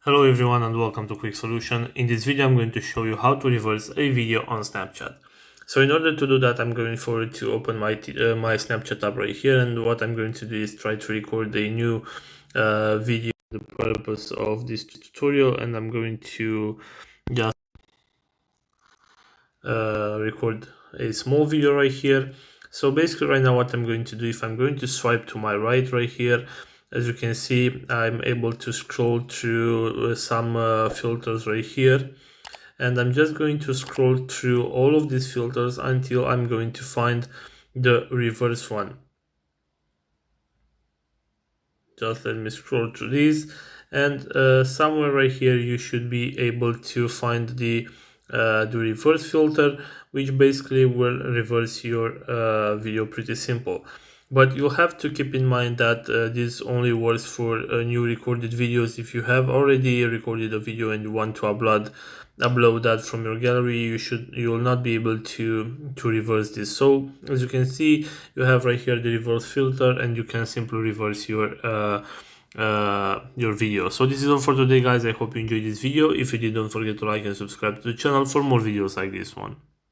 Hello everyone and welcome to Quick Solution. In this video I'm going to show you how to reverse a video on Snapchat. So in order to do that I'm going forward to open my Snapchat app right here, and what I'm going to do is try to record a new video for the purpose of this tutorial, and I'm going to just record a small video right here. So basically right now what I'm going to do, if I'm going to swipe to my right here, as you can see, I'm able to scroll through some filters right here, and I'm just going to scroll through all of these filters until I'm going to find the reverse one. Just let me scroll through these, and somewhere right here you should be able to find the reverse filter, which basically will reverse your video pretty simple. But you'll have to keep in mind that this only works for new recorded videos. If you have already recorded a video and you want to upload that from your gallery, you will not be able to reverse this. So as you can see, you have right here the reverse filter, and you can simply reverse your video. So this is all for today, guys. I hope you enjoyed this video. If you did, don't forget to like and subscribe to the channel for more videos like this one.